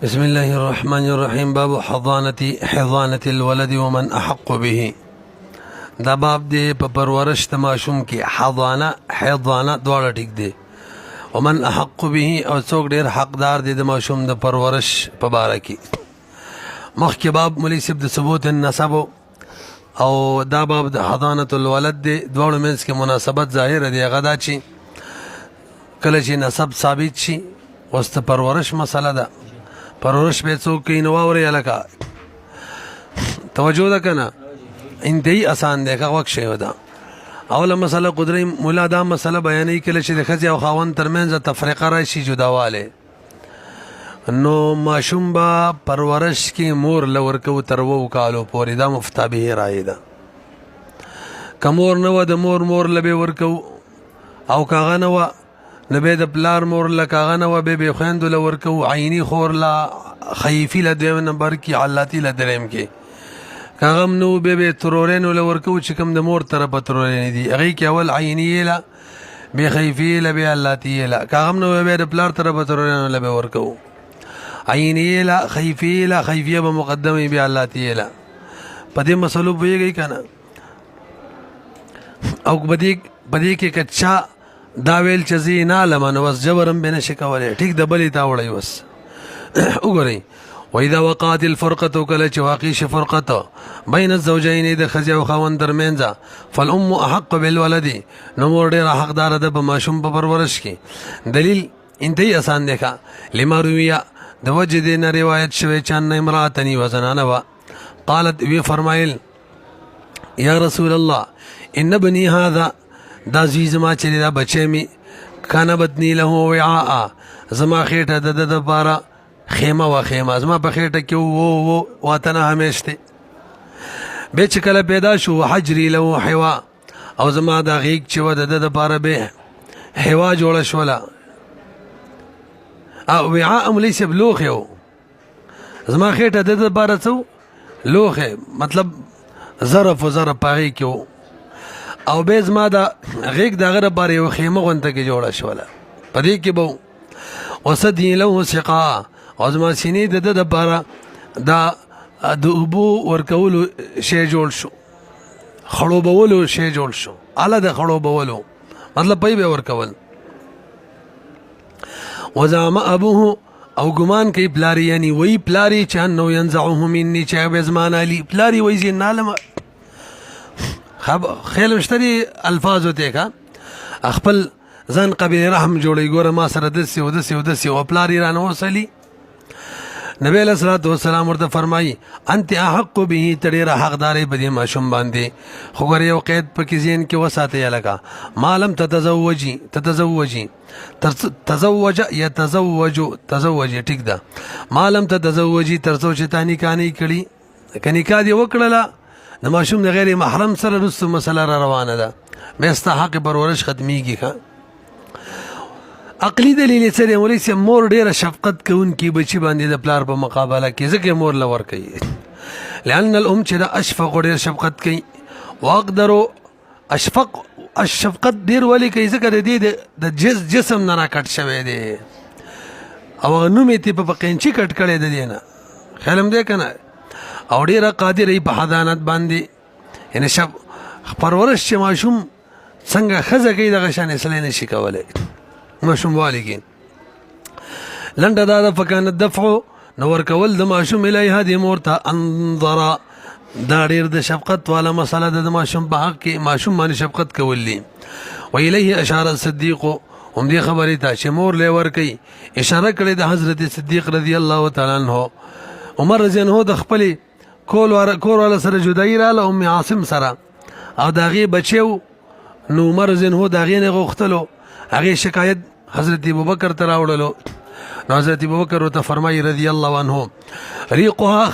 بسم الله الرحمن الرحيم. باب حضانة الولد ومن أحق به. دا باب دی په پرورش د ماشوم کې حضانه دواړه ټیک دی. ومن احق به او څوک ډیر حقدار دی د ماشوم د پرورش په باره کې. مخکې باب مولوي صاحب د ثبوت النسب او دا باب د حضانة الولد دی. دواړو منځ کې مناسبت ظاهره دی، هغه دا چې کله چې نسب ثابت شي اوس د پرورش مسله ده. پرورش به څوک کوي نو واورئ هلکه توجه ده که نه، انتهایی آسان دی که وخت شوی ده. اوله مسله قدرې مولا دا مسله بیانوي کله چې د ښځې او خاوند ترمنځ تفریقه راشي، جداوالی، نو ماشوم به پرورش کې مور له ورکوو تر 2 کالو پورې. دا مفتابه رایې ده. که مور نه وه د مور له به ورکوو، او که هغه نه وه نو بیا د پلار مور له که هغه نه وه بیا به خویندو له ورکوو، عیني خور له، خیفي له 2 نمبر کې، علاتي له 3 کې. که هغه هم نه و بیا به ترورینو له ورکوو چې کوم د مور طرفه ترورینې دي، هغې کې اول عینیې له، بیا خیفیې له، بیا علاتیې له. که هغه هم نه و بیا د پلار طرفه ترورینو له به ورکوو، عینیې له، خیفیې له، خیفیه به مقدمې، بیا علاتیې له. په دې مسلو پوهېږئ که نه؟ او په دې کې که چا دا ویل چې زه یې نه علمه نو بس جبر هم بې نه شي کولی، ټیک د بلې ته وړئ بس. وګورئ، وإذا وقعت الفرقة کله چې واقع شي فرقت بین الزوجین د ښځې او خاوند ترمنځ، فالام احق بالولد، نو مور ډېره حقداره ده په ماشوم په پرورش کې. دلیل انتهایی آسان دی ښه. لما رویه د وجې دې نه روایت شوی چې ان امرأة یوه زنانه وه قالت وی فرمایل یا رسول الله ان ابني هذا، دا زوی زما چې دی دا بچی مې، کان بطني له وعاء، زما خېټه د ده دپاره خیمه وه، خیمه زما په خېټه کې و واتنه همیش دی. بیا چې کله پیدا شو حجري له حوا، او زما دا غیږ چې وه د ده دپاره بیا حوا جوړه شوله. وعاء مولوي صاحب لوښی و، زما خېټه د ده دپاره څه و؟ لوښی، مطلب ظرف و ظرف په هغې کې و. او بیا زما د غیږ د هغه دپاره یوه خیمه غونته کې جوړه شوله، په دې کې به وسدي له سقا، او زما سینې د ده دپاره دا د اوبو ورکولو شی جوړ شو، خړوبولو شی جوړ شو، اله د خړوبولو مطلب پی به ورکول. وزعم ابوه، او ګمان کوي پلاری، یعنی وی پلاری چې انه ینزعه مني، چې هغه زما نه علي، پلاری وایي زه نه علمه. خیال مشتری الفاظ ہوتے کا خپل ځان قبیل رحم جوړی، ګوره ما سره داسې و داسې و داسې و، پلار یې رانه وسلي. نبی علیه الصلاة والسلام ورته فرمایي انت احق به، ته ډېره حقدارې په دې ماشوم باندې. خو ګوره یو قید پکې ذهن کې وساتئ هلکه، ما لم تتزوجي تزوجي ټیک ده، ما لم تتزوجي تر څو چې تا نکاح نه کړي. که نکاح دې وکړله د ماشوم د غیر محرم سره رسو مسله را روانه ده، بیا ستا حق پرورش ختمیږي. ښه عقلي دلیل یې څه دی؟ مولوي صاحب مور ډېره شفقت کوونکي بچي باندې د پلار په مقابله کې، ځکه یې مور له ورکوي. لأن الام چې ده اشفق ډېر شفقت کوي، واقدرو شفقت ډېر ولې کوي؟ ځکه د دې د جسم نه راکټ شوی دی، او هغه نوم یې په قینچي کټ کړی د دې نه، خیال هم دی که نه؟ او ډېره قادر ای په حضانت باندې، یعنې پرورش چې ماشوم څنګه ښځه کوي دغه شان یې سړی نشي کولی ماشوم والي کې. لنډه دا ده فکان الدفع، نو ورکول د ماشوم الیها دې مور ته، انظره، دا ډېر د شفقت والا مسله ده د ماشوم په حق کې، ماشوم باندې شفقت کول دي. و الیه اشاره الصدیق، هم دې خبرې ته چې مور لی ورکوي اشاره کړې د حضرت صدیق رضی الله تعالی عنه. عمر رضی الله عنه د خپلې کور والا سره جدایي راله، ام عاصم سره، او د هغې بچی و، نو عمر رضی الله عنه د هغې نه غوښتلو، هغې شکایت حضرت ابوبکر ته راوړلو. نو حضرت ابوبکر ورته فرمایي رضی الله عنه ریقها،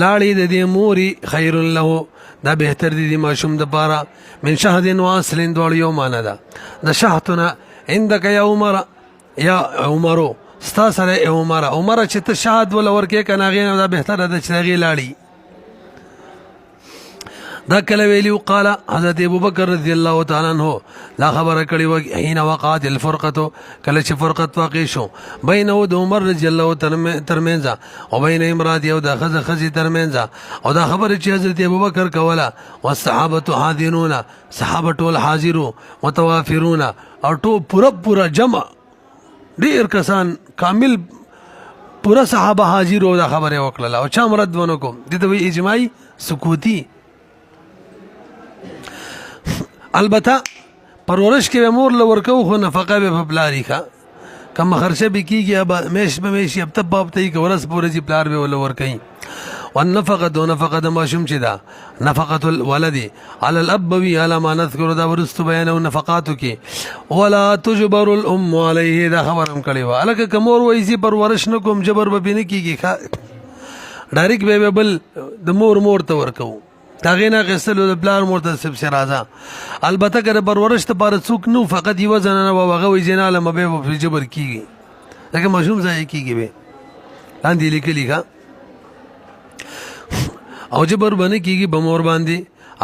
لاړې د دې مورې خیر له، دا بهتر دي د ماشوم دپاره، من شهد و اصل، دواړو یو معنی ده. د شهدونه عندک یا عمرو، ستا سره عمره چې ته شهد وله ورکې که نه هغې نه دا بهتره ده چې د هغې لاړې. دا کله ویلیو قال حضرت ابوبکر رضی الله تعالی عنہ لا خبر کړي و حين وقعت الفرقه کله چې فرقت واقع شو بینه د عمر رضی الله ترمنځ او بین امرات یو د خزي ترمنځ او دا خبر چې حضرت ابوبکر کوله والصحابه حاضرون صحابه ټول حاضرو متوافرون او ټول پورا جمع ډیر کسان کامل پورا صحابه حاضر او دا خبره وکړه او چا مرد ونه کو د دوی اجماعي سکوتی البته پرورش کې مور لورکو خو نفقه به پلاری کا کم خرچه به کیږي اب میش به میش اب تب باب ته کې ورس پورې چې پلار به ولور کوي والنفقه دون نفقه د ماشوم چې دا نفقه الولد على الاب وی على ما نذكر دا ورست بیان او نفقاتو کې ولا تجبر الام عليه دا خبرم کړي وا الکه کمور وای سي پرورش نکوم جبر به بنه کیږي ډایرک به بل د مور ته ورکو تاغینا غسلو د پلار مرته سب سرازا البته کړه پرورش ته پر څوک نو فقط یو زنانه وغه وی جناله مبه په جبر کیږي لکه مشوم ځای کیږي به لاندې لیکلی کا او جبر باندې کیږي بمور باندې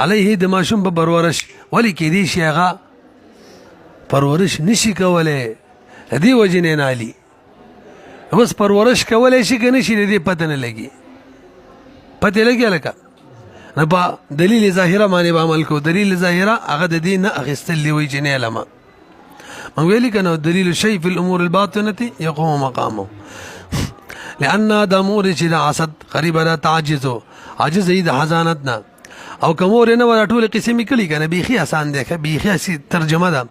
علیه د ماشوم په پرورش ولی کې دی شیغه پرورش نشي کوله دی وجنه نه علی بس پرورش کولای شي کنه شي دی پته نه لګي پته لګي لکه نه په دلیل ظاهره باندې عمل کو دلیل ظاهره هغه د دین اخستل دی وی جنې علما من ویل کنه دلیل شی فی الامور الباطنه يقوم مقامه لان د امور چې عصد قریب را تعجزو عاجز د حزانتنا او کومور نه ولا ټول قسم کلی کنه بیخي آسان دی بیخي سی ترجمه ده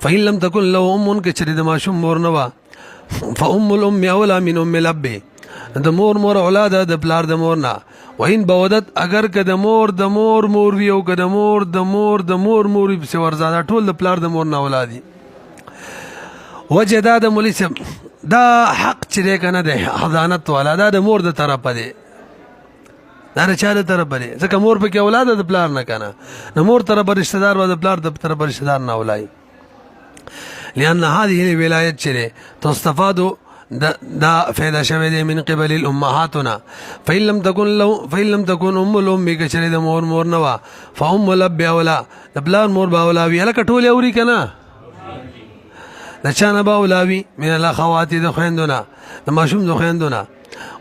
فإن لم تكن له ام کچری د ماشوم مور نه وا فام الام اولا من ام الاب د مور اولاد د پلار د مور نه وین بودت اگر که د مور وی او که د مور په ورزاده ټول د پلار د مور نه اولادي وجدا د مليسم دا حق چې کنه د حضانت والا دا د مور د طرفه دی دا د چا د طرفه دی ځکه مور په کې اولاد د پلار نه کنه د مور طرفه رشتہ دار و د پلار د طرفه رشتہ دار نه اولای لأن هذه الولاية چره تستفاد دا فائدہ شوه دی من قبل الامهاتنا فإن لم تكن ام الام کچره د مور نوا فام الاب اولا د پلار مور باولا وی الک ټول اوري کنه د چانه باولاوی من الاخوات د خويندونه د ماشوم د خويندونه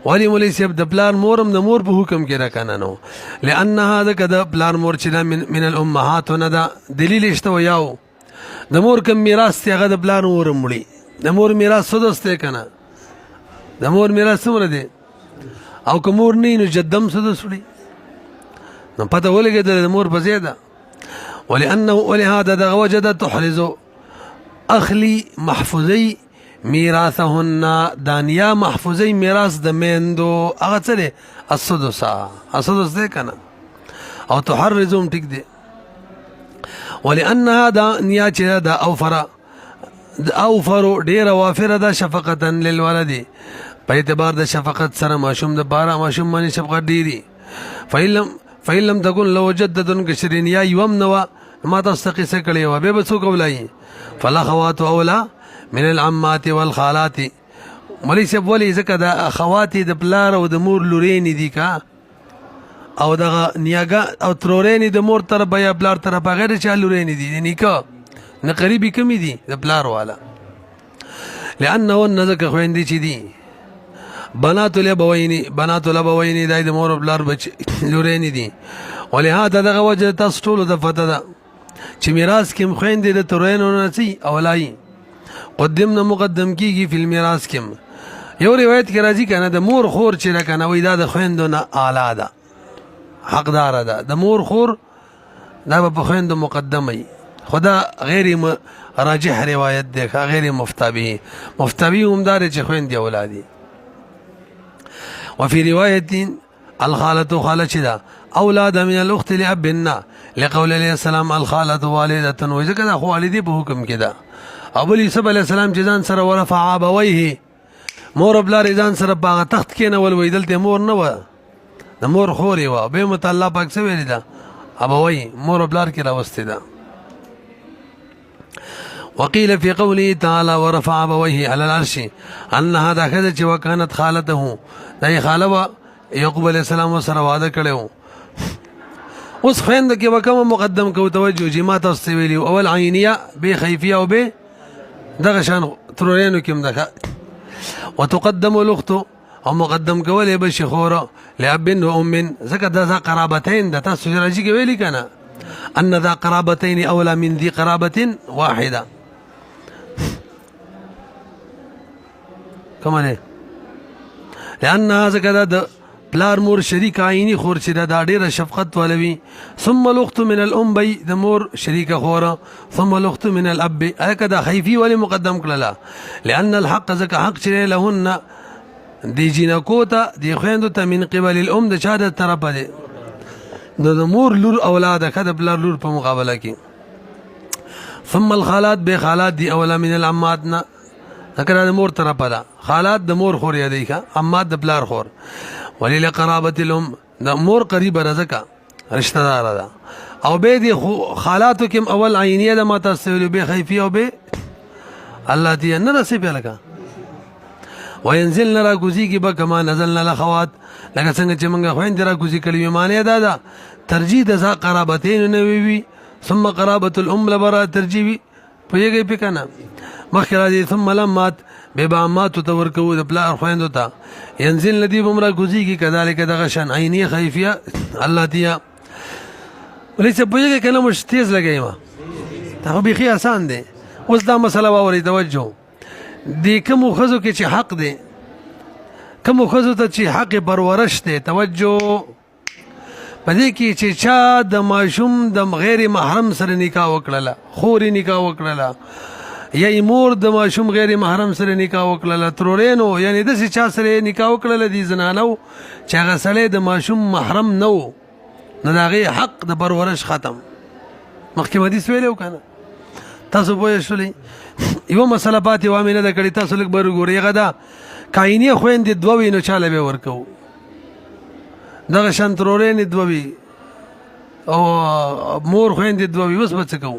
ولی مولوی صاحب د پلار مورم د مور په حکم کې را کنه نو لأن هذا کده پلار مور چې من الامهاتنا دا دلیل شته یاو د مور کوم میراث ته هغه د پلار مورم مړي د مور میراث سودسته کنه د مور میراث څومره دی او که مور نه نو جدم سودس وړي نو پته ولګي د مور په زیاده ولهذا د وجد تحرز اخلی محفوظی میراثهن دانیا محفوظی میراث د میندو هغه څه دی السدس دی کنه او تحرزهم ټیک دی ولانها دا نیا چې دا اوفر ډیر وافره ده شفقتا للولد په اعتبار د شفقت سره ماشوم د بارا ماشوم باندې شفقت ډیری فإن لم تكن لو جدد کشرین یا یوم نوا ما تستقیسه کړي و به بسو کولای فالاخوات اولا من العمات والخالات مولوی صاحب ولی زکه د اخوات د پلار او د مور لورین دي کا او د نیاګه او ترورین د مور تر بیا پلار تر په غیر چالو رین دي نیکه نه قریبی کمی دي د پلار والا لانه نزک خويندې چي دي بنات الابوین دای د مور پلار بچ لورین دي ولهدا دغه وجه تاسو ټول د فتدا چې میراث کې خويندې د ترورین نه سي اولای قدمنا مقدم کیږي په میراث کې یو روایت کې راځي کنه د مور خور چې کنه وای دا د خويندو نه اعلی ده حقدار ده د مور خور دا په خويندو مقدمه خدا غیر راجح روایت ده غیر مفتبی هم دار چې خويندې اولادي وفي روايه الخاله خاله چدا اولاد من الاخت لابنا لقول عليه السلام الخاله والده وذكر ده والدي په حکم کې ده ابو يوسف عليه السلام چې ځان سره ورفع ابويه مور بلار ځان سره باغ تخت کې نه ولویدل ته مور نه و د مور خوري و به متعلق پاک څه ویل ده ابوي مور بلار کې راوستي ده وقيل في قوله تعالى ورفع ابويه على العرش ان هذا كذا وكانت خالته دای خاله يعقوب عليه السلام سره واده کړو اوس خویندو کې به کومه مقدم کوو توجه چې ما تاسو ته ویلي اول عینیه بې خیفیه او بې دغه شان ترورینو کې هم ده وتقدم الاخت او مقدم کولی به شي خوره لاب و ام ځکه دا قرابتین ده تاسو راځي کې ویلي که نه ان ذا قرابتین اولا من ذي قرابة واحده کومه ده لأنها ځکه دا پلار مور شریک عینی خور چې دا ډیره شفقت ولوي ثم الاخت من الام بی د مور شریکه خوره ثم الاخت من الاب الکه دا خیفی ولی مقدم کړله لأن الحق ځکه حق چې لهن دی جینکو ته دی خویندو ته من قبل الام د چا د طرفه دی نو د مور لور اولاده که د پلار لور په مقابله کې ثم الخالات به خالات دی اولا من العمات نه ذکر د مور طرفه ده خالات د مور خور یادی که عمات د پلار خور ولی لقرابت الام د مور قریبه رزکه رشتہ دار ده او به دی خالاتو کې اول عینیه ده ما تاسو ویلو به خیفیه او به الله دې نه رسې په لکه وینزلن را کوزی کی به کما نزلنا الاخوات لکه څنګه چې موږ خويند را کوزی کړي معنی دا ده ترجیح د ذا قرابتین نه وی ثم قرابت الام لبرا ترجیح پویږي پکنه مخکره دي ثم لمات به بامات تور کو د پلار خويندو ته ينزل ندی بمرا کوزی کی کذالک دغه شان عینی خیفیه الله دیا ولې پویږي کنه مش تیز لګی ما ته به خي آسان دي اوس دا مسله ووري توجه دی کوم خزو کې چې حق دی کوم خزو ته چې حق پرورش دی توجه پدې کې چې چا د ماشوم د غیر محرم سره نکاح وکړله خوري نکاح وکړله یا مور د ماشوم غیر محرم سره نکاح وکړله ترورینو یعنی د چا سره نکاح وکړله دي زنانو چې هغه سره د ماشوم محرم نو نو دغه حق د پرورش ختم مخکې حدیث ویلو کنه تاسو پوه شئ یو مسله پاتې وامه نه کړی تاسو لږ بر ګورئ غدا کاینه خويندې دوه نو چاله به ورکو دغه شنترورین دوه او مور خويندې دوه وس بچکو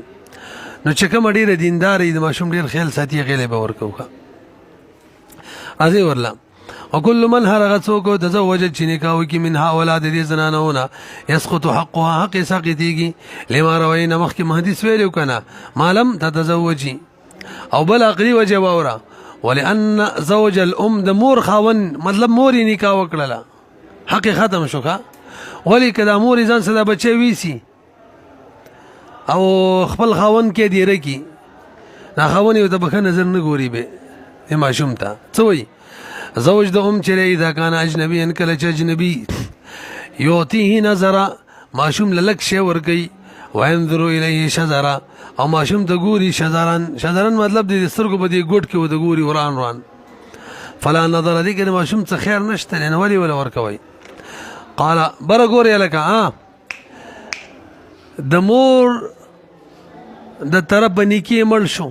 نو چې کوم ډیره دینداري د ماشوم ډیر خیال ساتي غیله به ورکو ازي ورلا وكل من هرغ څوک تزوج چې نکاح کی منها اولاد دي زنانونه يسقط حقها حق ساقطيږي لما روينا مخکې حدیث ویلو کنه مالم تتزوجي او بل عقلی وجه باورا ولأن زوج الام د مور خاون مطلب مور نکاح وکړه حق ختم شو کا ولی کدا مور ځان سره بچي ویسي او خپل خاون کې دی رکی دا خاون یو د بخ نظر نه ګوري به ما شومتا څوي زوج د ام چې اذا كان اجنبي ان کله چې اجنبي يعطيه نظر ماشوم للک شی ورګي وينظر اليه شذرا او ماشوم ته ګوري شذرن مطلب د سترګو په دې ګوټ کې و د ګوري وران فلا نظر دې کې ماشوم څه خیر نشته نه ولي ولا ورکوي قال بر ګوري لکه د مور د طرف باندې کې مړ شو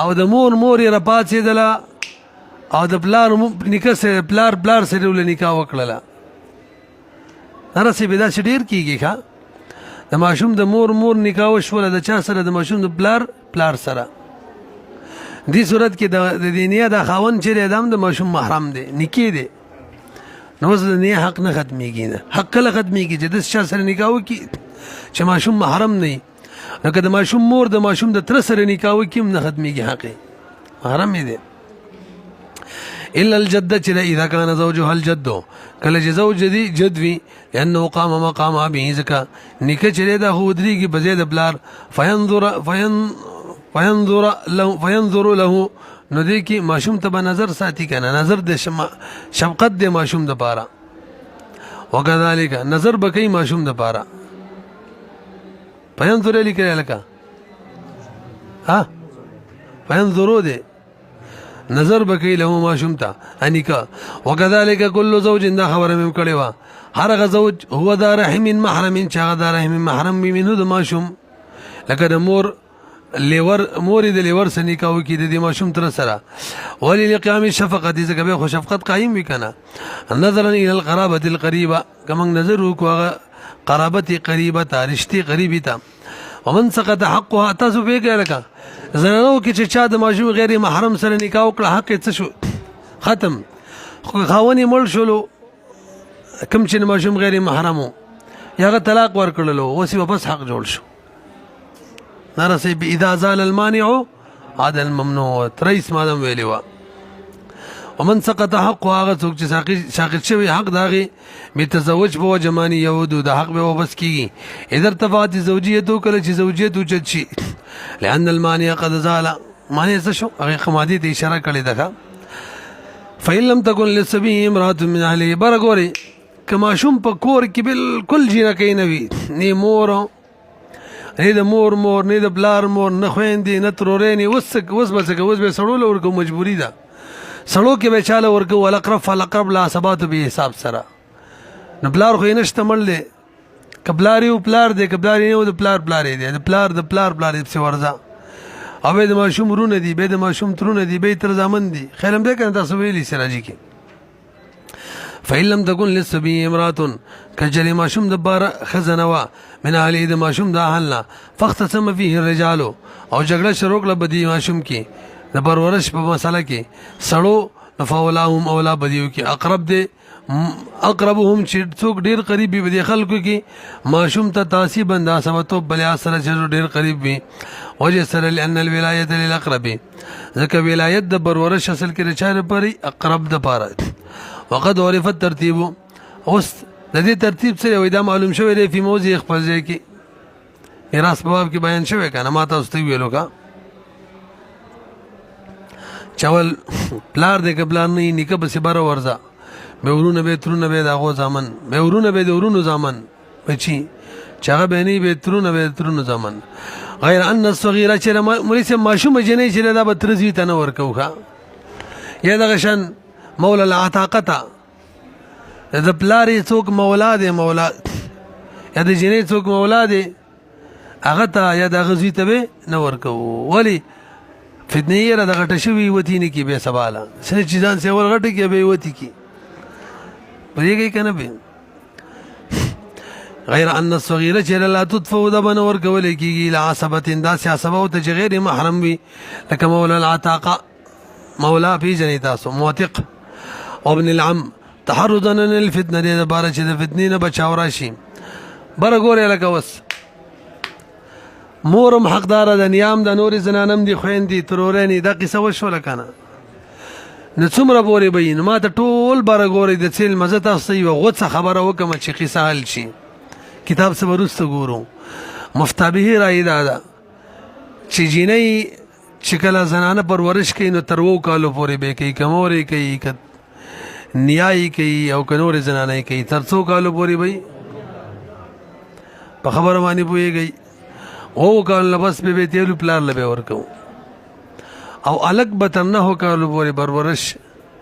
او د مور یې راپاتې دله او د پلار نکاح سره پلار سره ول نکاح وکړه هرڅه به دا ډیر کیږي ښا د ماشوم د مور نکاح وشول د چا سره د ماشوم د پلار سره دې صورت کې د دنیا د خاون چې ادم د ماشوم محرم دی نکي دی نو زه نه حق نه ختميږي نه حق کله ختميږي چې د چا سره نکاح وکي چې ماشوم محرم نه نو که د ماشوم مور د ماشوم د تر سره نکاح وکي نه ختميږي حق محرم دی الا الجد چې اذا كان زوجها الجد کله چې زوج دي جدوي لانه قام مقام ابي ځکه نکه چې دا هودريږي په زید بلار فينظر له نو دې کې ماشوم ته نظر ساتي کنه نظر د شفقت د ماشوم د پاره وکذالک نظر بکې ماشوم د پاره فينظر لك فينظروا دې نظر بکی له ماشوم ته انیکا وکذالک کل زوج دا خبره مم کړي وا هر زوج هو دا رحم محرم چې دا رحم محرم منه د ماشوم لکه د مور د لیور سره نکاح کې د ماشوم تر سره ولی لقیام الشفقه دې ځکه به خو شفقت قائم وکنه نظرا الى القرابه القريبه کوم نظر وکړه قرابت قریبه رشتي قریبه ته ومن سقط حقها تاسو به کړه زنانو کې چې چا د ماشوم غیر محرم سره نکاح وکړه حق څه شو ختم خاوني مړ شولو کوم چې ماشوم غیر محرمو یا هغه طلاق ورکړلو اوس یې بس حق جوړ شو نرسې اذا زال المانع عاد الممنوع 23 مادم ویلې وه ومن سقط حق هغه څوک چې ساقط شوی حق د هغې بتزوج په وجه باندې یهودو د حق به واپس کېږي اذا ارتفعت زوجیتو کله چې زوجیت اوچت شي لأن المانع قد زال مانع څه شو هغې مادې ته اشاره کړې ده فإن لم تكن للصبي امرأة من أهله بره ګورې که ماشوم په کور کې بالکل جینکۍ نه وي نه مور نه د مور نه د پلار مور نه خویندې نه ترورینې اوس به څه کوو اوس به سړو له ورکو مجبوري ده سړو کې به چاله ورکو ولقرب فلقرب له عصباتو به حساب سره نو پلار خو یې نشته مړ دی که پلار یې پلار دی که پلار یې نه و د پلار یې دی د پلار یې پسې ورځه او به د ماشوم ورونه دي به د ماشوم ترونه دي به یې تر زامن دي خیر هم دی که نه تاسو ویلي سراجي کې فإن لم تكن للصبي امرأة کجلی ماشوم د باره ښځه نه وه من اهلې د ماشوم د اهل نه فاختصم فيه الرجال او جګړه شروع کړه بدي ماشوم کې د پرورش په مسله کې سړو فاولاهم اولا بدیو کې اقرب دی اقربهم چې څوک ډیر قریب وي د خلکو کې ماشوم ته تاسیب انداز سبتو بلیا سره چې ډیر قریب وي وجه سره لأن الولایت للأقرب ځکه ولایت د پرورش اصل کې رچا لپاره اقرب د پاره وقد عرف الترتیب اوس د دې ترتیب سره وې دا معلوم شوی دی په موضوع خپل ځای کې میراث په باب کې بیان شوی کنه ما تاسو ته ویلو کا چاول پلار دې کبلار نه نیکه بس بار ورځه به ورونه به ترونه به دغه زامن به ورونه به د ورونو زامن بچي چاغه به نه به ترونو زامن غیر ان الصغيره چې مریسه ماشوم جنې چې دا به ترزوی ته نه ورکوخه یا دغه شان مولا العتاقه د پلاری څوک مولا دی مولا یا د جنې څوک مولا دی هغه ته یا د غزوی ته به نه ورکو ولی فتنه یې را د غټه شوي وتی نه کې به سواله سره چې ځان سیول غټه کې به وتی کې پرېږي که نه به غیر ان الصغیره چې لا تطفو د به نه ورکولی کېږي له عصبتې داسې عصبو ته چې غیر محرم وي لکه مولا العتاقه مولا پېژنئ تاسو موثق وابن العم تحرضا عن الفتنه دې دپاره چې د فتنې نه بچاو راشي بره ګورې لکه اوس مورم حقدار د نیام د نورې زنانم دي خویندې ترورینې دا قصه وشوله که نه نو څومره پورې به وي نو ما ته ټول بره ګورئ د څیل مزه تاسو ته یوه غوڅه خبره وکړم چې قصه حل شي کتاب څه به وروسته ګورو مفتابهې رایې دا ده چې جینۍ چې کله زنانه پرورش کوي نو تر 2 کالو پورې به کوي که مورې کوي که نیایي کوي او که نورې زنانه کوي تر 2 کالو پورې به په خبره باندې پوهېږئ 2 کالو نه بس به تیلو پلار له به ورکوو او الګ به تر 9 کالو پورې پرورش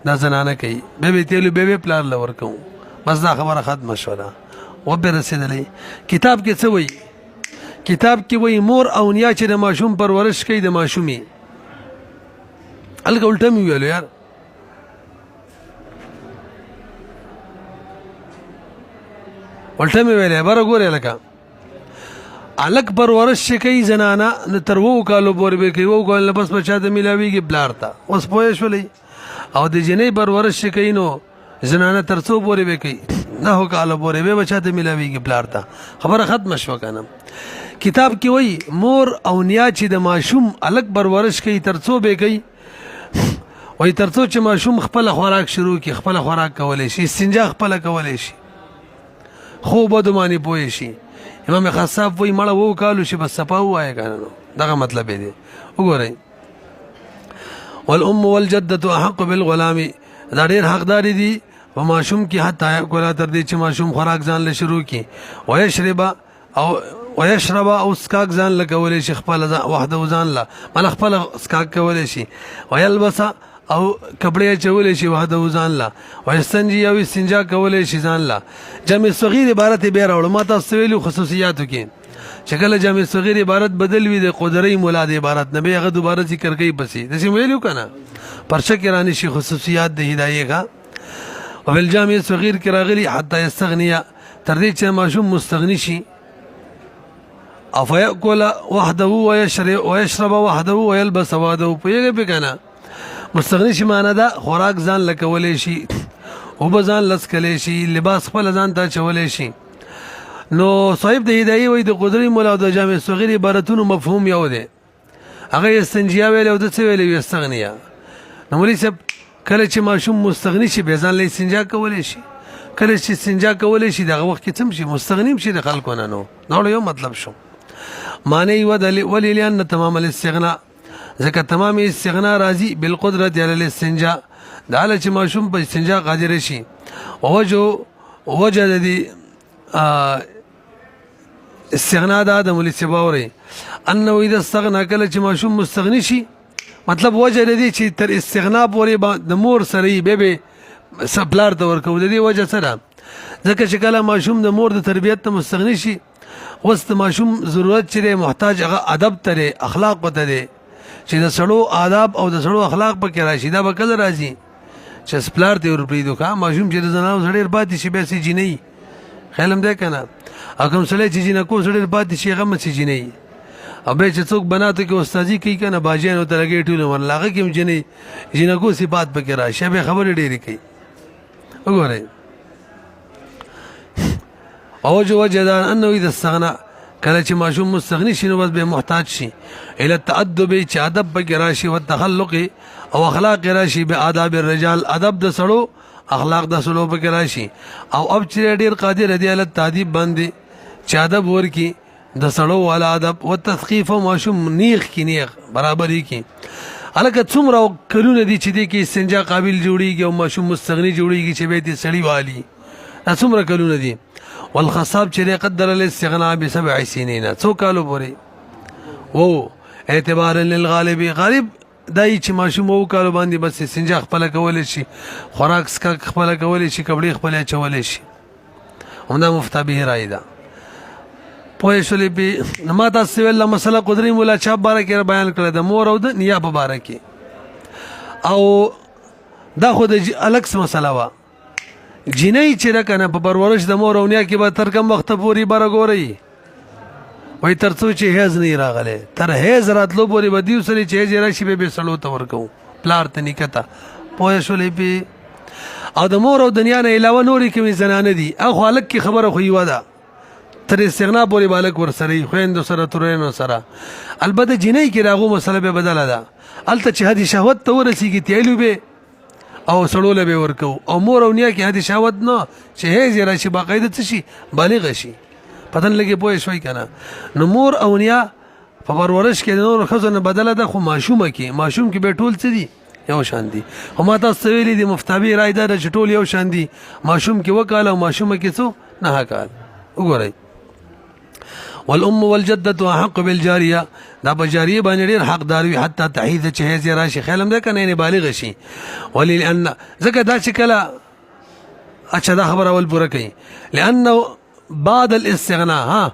دا زنانه کوي به تیلو به پلار له ورکوو بس دا خبره ختمه شوله وبه رسېدلی کتاب کې څه وایي کتاب کې وایي مور او نیا چې د ماشوم پرورش کوي د ماشومې هلکه الټه مې ویلو یار الټه مې ویلی بره ګورې لکه الګ پرورش چې کوي زنانه نو تر 2 کالو پورې به کوي 2 کالو نه بس بچا ته میلاویږي پلار ته اوس پوه شولئ او د جنۍ پرورش چې کوي نو زنانه تر 100 پورې به کوي 9 کالو پورې به بچا ته میلاویږي پلار ته خبره ختمه شوه که نه کتاب کې وایي مور او نیا چې د ماشوم الګ پرورش کوي تر 100 به کوي وایي تر څو چې ماشوم خپله خوراک شروع کړي خپله خوراک کولی شي استنجا خپله کولی شي خوب بدو باندې پوه شي امام خصاب وایي مړه 2 کالو شي بس صفا ووایه که نه نو دغه مطلب یې دی وګورئ والام والجدة احق بالغلام دا ډېر حقداري دي په ماشوم کې حتی یاکله تر دې چې ماشوم خوراک ځان له شروع کړي ویشرب او اسکاک ځان له کولی شي خپله وحده ځان له مله خپله اسکاک کولی شي ویلبس او کپړې اچولی شي وحده ځان له ویستنجي او استنجا کولی شي ځان له جمع صغیر عبارت یې بیا راوړو ما تاسو ویلو خصوصیاتو کې چې کله جمع صغیر عبارت بدل وي د قدرۍ مولا د عبارت نه بیا هغه دوباره ذکر کوي پسې داسې ویلو که نه پرچه کې رانه شي خصوصیات د هدایې ښه وبالجامع صغیر کې راغلي حتی یستغنیه تر دې چې ماشوم مستغني شي او فیأکل وحده ویشرب وحده ویلبس وحده پوهېږئ پې که نه مستغني شي معنی ده خوراک ځان له کولی شي اوبه ځان له څکلی شي لباس خپله ځان ته اچولی شي نو صاحب د هدایي وای د قدري مولا او د جامع صغیر عبارتونو مفهوم یو دی هغه استنجیا ویل او د څه ویل استغنیا نو مولوی صاحب کله چې ماشوم مستغنی شي به ځان له استنجا کولای شي کله چې استنجا کولای شي دغه وخت کې څه شي مستغنیم شي د خلکو نه نو دا یو مطلب شو معنی ولی لأن تمام الاستغناء ځکه تمام استغنا راځي بالقدرت علی الاستنجاء دا له چې ماشوم په استنجا قادر شي وجه د استغنا د مولوی صاحب اوري انه اذا استغنى کله چې ماشوم مستغنی شي مطلب وجه لري چې تر استغنا پورې د مور سره به سپلار ته ورکو د دې وجه سره ځکه چې کله ماشوم د مور د تربیت ته مستغنی شي اوس د ماشوم ضرورت چې محتاج هغه ادب ته اخلاق ته دی چې د سړو آداب او د سړو اخلاق په کې راشي دا به کله راځي چې سپلار ته ورپریدو کا ماشوم چې د زنانو سړی پاتې شي به سي جنې خیال هم ده کنه او کوم سړی چې جنکو سړی پاتې شي هغه مسي جنې او به چې څوک بناته کې استادي کوي کنه باجیانو ته لګي ټول ورلاغه کې جنې جنکو صفات په کې راشي به خبر ډېری کوي وګورئ او جو وجدان انه اذا استغنى کله چې ماشوم مستغنی شي نو بس به محتاج شي الى التادب چې ادب به راشي او تخلق او اخلاق راشي به آداب الرجال ادب د سړو اخلاق د سړو به راشي او اب چې ډیر قادر دی ال تادیب باندې چې ادب ورکی د سړو والا ادب او تثقيف ماشوم نیخ کی نیخ برابرۍ کی الکه څومره کلونه دي چې د کې استنجا قابل جوړیږي او ماشوم مستغنی جوړیږي چې به دې سړی والی څومره کلونه دي والخصاب چې قدر الاستغناء ب7 سنين څو کالو پورې وو اعتبار للغالب غالب دای چې ماشوم وو کالو باندې بس استنجا خپل کول شي خوراک خپل کول شي کپڑے خپل چول شي همدا مفتابه راي ده پوه شولې په ما تاسو ویل مسله قدري مولا چا بارکه بیان کړل د مور او د نیا په بارکه او دا خو د الکس مسله وا جنې چې راکنه په پرورش د مور او نیا کې به تر کوم وخت پورې برګوري وای تر څو چې هیڅ نه راغله تر هیڅ راتلو پورې بدیو سره چې هیڅ راشي به سلو ته ورکو پلار ته نکته پوه شولې په او د مور او د نیا نه علاوه نورې کوي زنانه دي او خالق کی خبره خو یو ده تر استغنا پورې بالک ور سره خويند سره ترینو سره البته جنې کې راغو مسله به بدله ده الته چې هدي شهوت ته ورسیږي تیلو به او سړول به ورکو او مور او نیا کې هدي شهوت نه چې هیڅ راشي باقاعده څه شي بالغ شي پتن لګي پوه شوي کنه نو مور او نیا په پرورش کې نور خزنه بدله ده خو ماشوم کې به ټول څه دي یو شان دي هم تاسو ویلي دي مفتابي رائے ده چې ټول یو شان دي ماشوم کې وکاله او ماشوم کې څو نه کال وګورئ والام والجده حق بالجاريه دا بجاریه باندې ډیر حقدار وي حتی تحید چې هي راشي خیالم ده کنه نه بالغ شي ولئن زکه دا چې کله اچھا دا خبر اول پوره کوي لانه بعد الاستغناء ها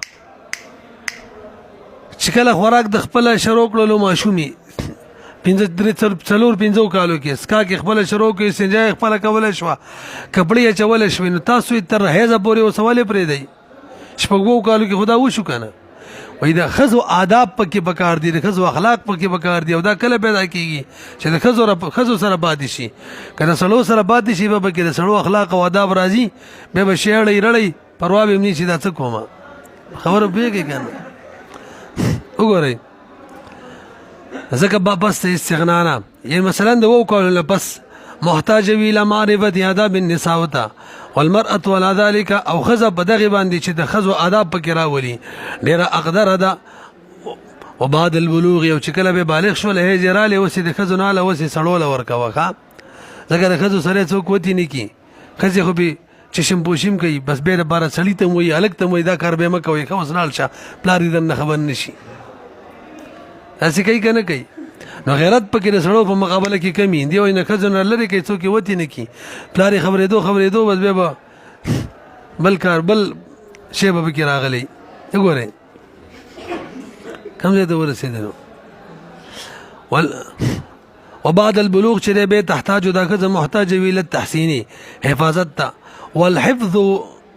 چې کله خوراک د خپل شروع کړلو ماشومي 5 کالو کې اسکا کې خپل شروع کې سنجا خپل کول شو کپړې چول شو نو تاسو تر هیڅ پورې وسواله پرې دی شپږو کالو کې خدا وشو کنه وای دا خزو آداب پکې بکار دي د خزو اخلاق پکې بکار دي او دا کله پیدا کیږي چې د خزو سره باد شي کنه سلو سره باد شي به کې د سلو اخلاق او آداب راځي به شېړې رړې پروا به نه شي دا څه کومه خبره پیږي کنه وګورئ ځکه بس استغنا نه یعنی مثلا د وو کول بس محتاج وی ل معرفت آداب النساء وتا والمرأة ولا ذلك او خزه بدغه باندې چې د خزو آداب پکې راولي ډیره اقدر ده وبعد البلوغ او چې کله به بالغ شول هي جراله وسې د خزو نه له وسې سړول ورکوخه ځکه د خزو سره څوک وتی نه کی خزه خو به چشم پوشم کوي بس به بار سړی ته وای الګ ته وای دا کار به مکوې خو وسنال شه پلاری دن خبر نشي اسی کوي کنه کوي نو غیرت پکې د سړو په مقابله کې کمی دی وای نه خزونه لري کې څوک وتی نه کی پلاری خبرې دو بس به بل کار بل شی به کې راغلی وګورئ کوم ځای ته ورسېدل وبعد البلوغ چې به تحتاج دا خزه محتاج ویل التحسینی حفاظت تا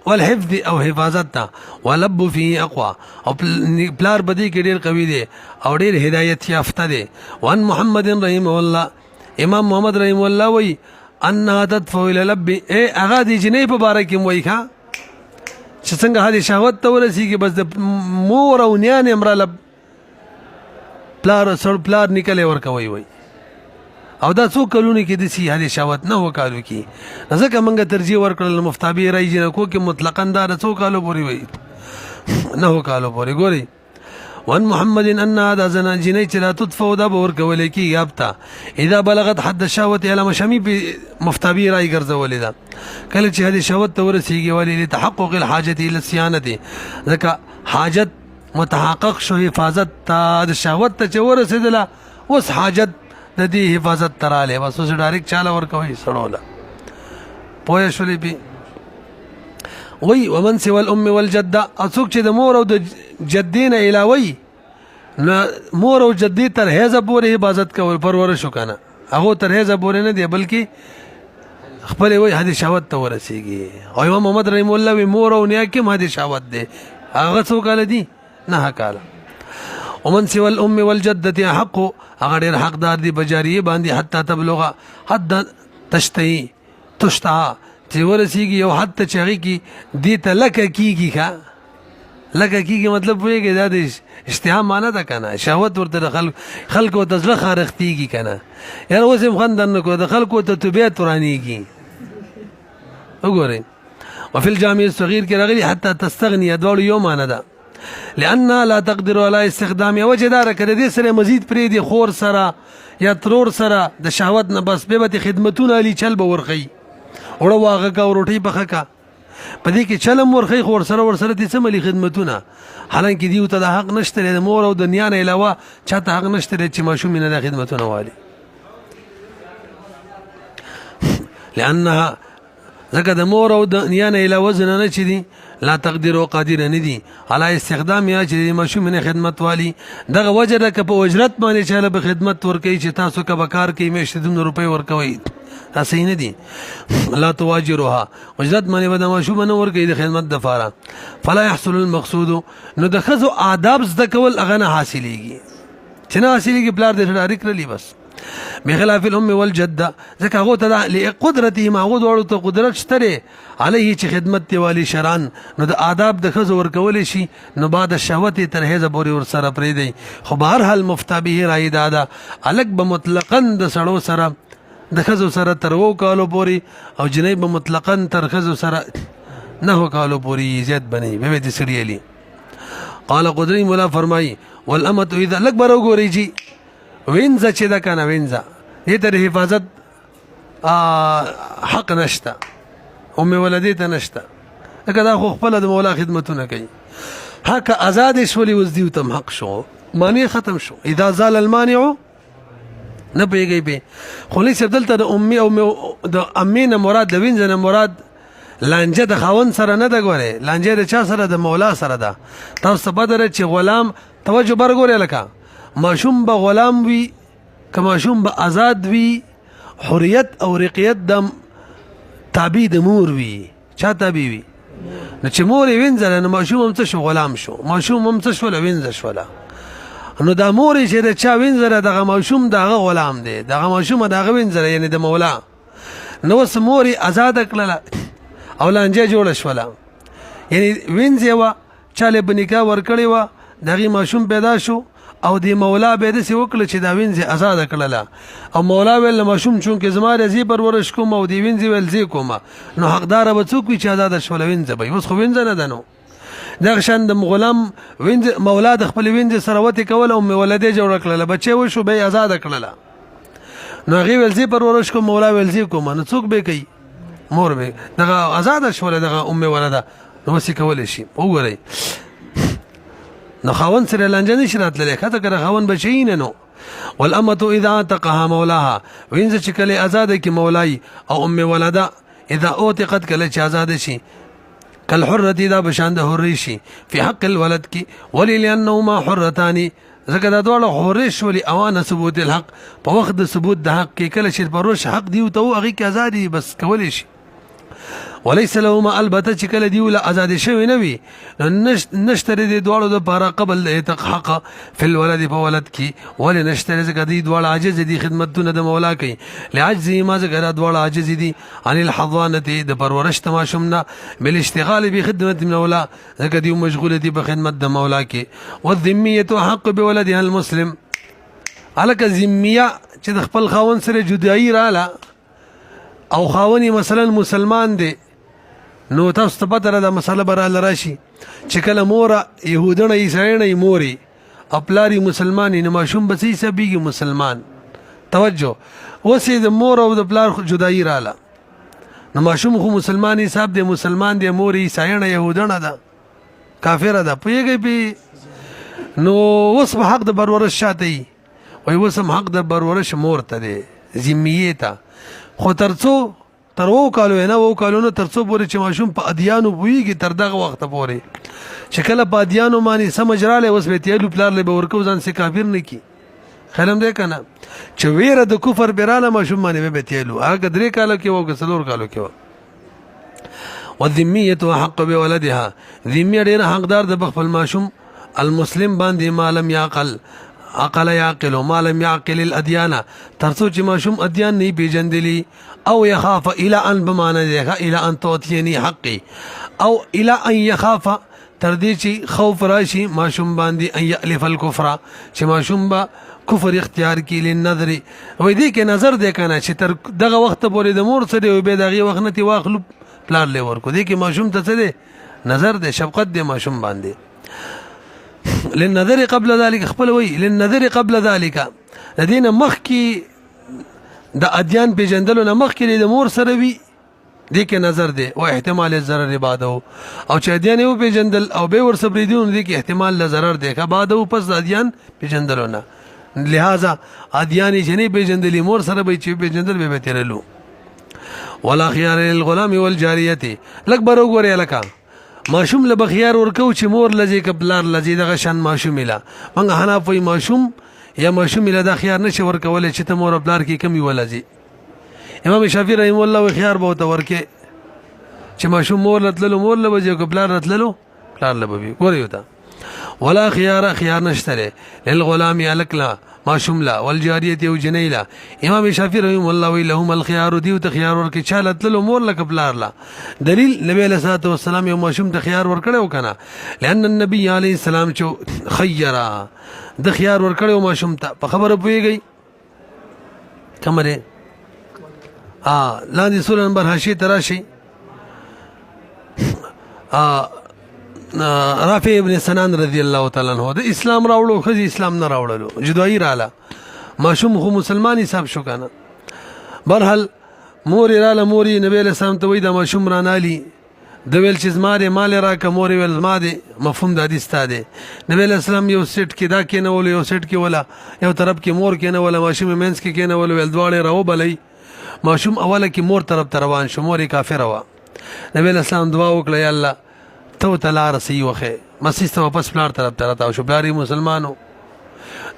والحفظ او حفاظت تا ولب فيه اقوى او پلار بدی کې ډیر قوي دي او ډیر هدایت یافته دي وان محمد رحم الله امام محمد رحم الله وی ان تدفع الى لب اغا دي جنې په باره کې وای ښا چې څنګه حد شهوت ته ورسیږي بس د مور او نیانې امراله پلار نکلې ورکوي وي او دا څو کلونه کې د سی حد شهوت نه وکالو کې ځکه موږ ترجیح ورکړل مفتابی راي جنکو کې مطلقاً دا څو کالو پورې وي نه وکالو پورې ګوري وان محمد ان هذا زنا جنې چې لا تطفو دا به ورکول کې یابتا اذا بلغت حد الشهوت على مشمی په مفتابی راي ګرځولې دا کله چې حد شهوت ته ورسیږي ولې تحقق الحاجه الى الصيانه ځکه حاجت متحقق شو حفاظت د شهوت ته چې ورسېدله اوس حاجت د دې حفاظت تراله بس اوس ډایرکټ چاله ورکوي سړوله پوه شولې پی وی ومن سوى الام والجده څوک چې د مور او د جدین علاوه مور او جدی تر هیزه پورې حفاظت کول پرورش وکنه هغه تر هیزه پورې نه دی بلکې خپل وی حد شهوت ته ورسیږي او امام محمد رحم الله وی مور او نیا کې حد شهوت دی هغه څو کال دی نه کال ومن سوى الام والجده حق هغه ډیر حقدار دی بجاریه باندې حتی تبلغ حد تشتهي تشتها چې ورسیږي یو حد ته چغي کی دې ته لکه کیږي ښا لکه کیږي مطلب وایي دا د اشتها معنا ده کنه شهوت ورته خلکو ته ځله خارختيږي کنه یار اوس هم خندن کو د خلکو ته توبه ترانيږي وګورئ وفي الجامع الصغير کې راغلي حتى تستغني دوړ یو معنا ده لأن لا تقدر على استخدام وجدار کړه دې سره مزید پرې دي خور سره یا ترور سره د شهوت نه بس به خدمتونه علي چل به ورخي وړه واغه کا روټي پخه کا پدې کې چلم ورخي خور سره دي سملي خدمتونه حالانکه دیو ته د حق نشته د مور او د نیا نه علاوه چاته حق نشته چې ماشوم نه د خدمتونه والي لانها زکه د مور او د نیا نه علاوه زنانه چې دي لا تقدر او قادر نه دي علی استخدام یا چې ماشوم نه خدمت والی دغه وجه ده که په اجرت باندې چاله به خدمت ورکړي چې تاسو که بکار کې میشته د روپۍ ورکوي تاسو نه دي لا تواجرها اجرت باندې به د ماشوم نه ورکړي د خدمت د فاره فلا يحصل المقصود نو د خزو آداب زده کول هغه نه حاصلېږي چې نه حاصلېږي بلار د ډایرک رلی بس بخلاف الام والجده ځکه هغه ته لقدرته ما هغه ورته ته قدرت شته علیه چې خدمت دی والی شران نو د آداب د خزو ورکول شي نو بعد الشهوت تر هیزه بوري ور سره پرې دی خو بهر حال مفتابه رای دادا الګ به مطلقاً د سړو سره د خزو سره تر وو کالو پوري او جنې به مطلقاً تر خزو سره نه کالو پوري زیات بني به دې سړیلی قال قدري مولا فرمای والامه اذا لک برو ګوري جی وینځه چې دا کنه وینځه دې تر حفاظت حق نشته ام ولدی ته نشته لکه دا خو خپل د مولا خدمتونه کوي حق آزاد شولي وزدیو تم حق شو معنی ختم شو اذا زال المانع نه پیږي به خو لیس دلته د امي او د امینه مراد د وینځنه مراد لانجه د خاون سره نه ده ګوره لانجه د چا سره د مولا سره ده تاسو بدر چې غلام توجه برګوره لکه ماشوم به غلام وي که ماشوم به آزاد وي حریت او رقیت د تابع د مور وي چا تابع وي نو چې مور وینځل نو ماشوم هم څه شو غلام شو ماشوم هم څه شو وینځ شولا نو دا مور چې د چا وینځل دغه ماشوم دغه غلام دی دغه ماشوم دغه وینځل یعنی د مولا نو سموري آزاد کړل او لانجه جوړ شولا یعنی وینځي وا چاله بنکا ورکړی وا دغه ماشوم پیدا شو او دی مولا به د سی وکړه چې دا وینځي آزاد کړله او مولا ول ماشوم چون کې زما رضی پرورش کوم او دی وینځي ول زی کوم نو حقدار به څوک چې آزاد شول وینځي به اوس خو وینځ نه دنو دا شان د غلام وینځ مولا د خپل وینځي سره وته کول او ولدی جوړ کړله بچي و شو به آزاد کړله نو غي ول زی پرورش کوم مولا ول زی کوم نو څوک به کوي مور به دغه آزاد شول دغه ام ولده نو څه کول شي وګورئ نو خاون سره لانجه نشي راتللی خاطر کړه خاون بچین نو والامه اذا تقها مولاها وینځ چې کله آزاد کی مولای او ام ولده اذا اوتقت کله چې آزاد شي کل حرتی دا بشان د حری شي په حق الولد کی ولی لانهما حرتان زکه دا ډول حرش ولی اوانه ثبوت الحق په وخت د ثبوت د حق کې کله چې پروش حق دی او ته هغه کې آزادي بس کول شي وليس لهما البته چې کله دی ول آزاد شوی نه وي نشتري دي دواړو د پاره قبل د حق فی الولد په ولد کې ول نشتري زګ دي دواړه عاجز دي خدمتونه د مولا کوي لعجز ما زګ دواړه عاجز دي عن الحضانه د پرورش تماشمنا بالاشتغال بخدمت مولا زګ دي مشغول دي په خدمت د مولا کې والذميه حق بولدها المسلم الک ذمیه چې د خپل خاون سره جدایی رااله او خاوني مثلا مسلمان دی نو تاسو ته پته را ده مسله براله راشي چې کله موره یهودنه عیسایانه موري خپلاری مسلمانی نو ماشوم به څه حسابېږي مسلمان توجه اوسې د مور او د پلار جدایي رااله نو ماشوم خو مسلمان حساب دی مسلمان دی مور عیسایانه یهودنه ده کافره ده پوهېږئ پې نو اوس به حق د پرورش شاته وي وایي اوس هم حق د پرورش مور ته دی ذمیې ته خو تر وو کالو نه وو کالونو ترڅو پورې چې ماشوم په ادیانو پوهېږي تر دغه وخته پورې چې کله په ادیانو باندې سمجھ رالی اوس به تیلو پلار لی به ورکو ځان سې کافر نه کي خیال هم دی که نه چې ویره د کفر براله ماشوم باندې به تیلو هغه 3 کالو کې وو که 4 کالو کې وو والذمیة حق بولدها ذمیه ډېره حقدار د خپل ماشوم المسلم باندې ما لم یعقل عقل یعقل ما لم یعقل الادیان ترڅو چې ماشوم ادیان نه پیژندلی او يخاف الى ان بمعنى ذلك الى ان تعطيني حقي او الى ان يخاف تر دې چې خوف راشي ماشوم باندې ان يالف الكفر چې ماشوم با کفر اختیار کی لنظر وې دې کې نظر دې کنه چې تر دغه وخت پورې د مور سره به دغه وخت نه واخلو پلان لور کو دې کې ماشوم ته څه دې نظر دې شفقت دې ماشوم باندې للنظر قبل ذلك خپل وی للنظر قبل ذلك لدينا مخکي د ادیان پیژندلو نه مخکې د مور سره وی دې کې نظر دی او احتمال الضرر بعده او چې ادیان یو پیژندل او به ور صبر دي دې کې احتمال ل ضرر دی که بعده پس د ادیان پیژندلو نه لہذا ادیان چې نه پیژندلې مور سره به چې پیژندل به تیرلو ولا خيار للغلام والجاريه لک برو ګورې لکه ماشوم له بخیار ورکو چې مور لځي کبلار لځي دغه شان ماشوم لا منګه حناف وي ماشوم یا ماشوم له د خيار نشي ورکول چې ته مور بلار کې کمی ولځي امام شافعي رحم الله و خيار به تو ورکه چې ماشوم مور لتللو مور له وځي کبلار لتللو بلار له بي ګوري وتا ولا خيار نشتره للغلام الکلا ماشوم لا والجاريه او جنيلا امام شافعي رحم الله و لهم الخيار دي وتخيار ورکه چالت له مور لك بلار لا دلیل نبی علیہ الصلوۃ والسلام یو ماشوم ته خيار ورکړو کنه لئن النبي عليه السلام چې خيرا د خيار ورکړو ماشوم ته په خبره پويږي کمره لاندې سورہ نمبر 8 تراشي رافع ابن سنان رضی الله تعالی عنہ د اسلام راوړو خو اسلام نه راوړلو جدوی رااله ماشوم خو مسلمان حساب شو کنه برحال مور رااله موري نبی له سلام ته وای د ماشوم رانالي د ویل چې زماره مال را کومور ویل ما دي مفهوم د حدیث ته دي نبی له سلام یو سیټ کې دا کې نه ول یو سیټ کې ولا یو طرف کې مور کې نه ولا ماشوم مینس کې نه ول ول دواړه راو بلای ماشوم اوله کې مور طرف روان شو مور کافر وا نبی له سلام دعا وکړه یا الله تو تلار سی وخه مسیسته واپس پلار طرف ترتا شو پلاری مسلمانو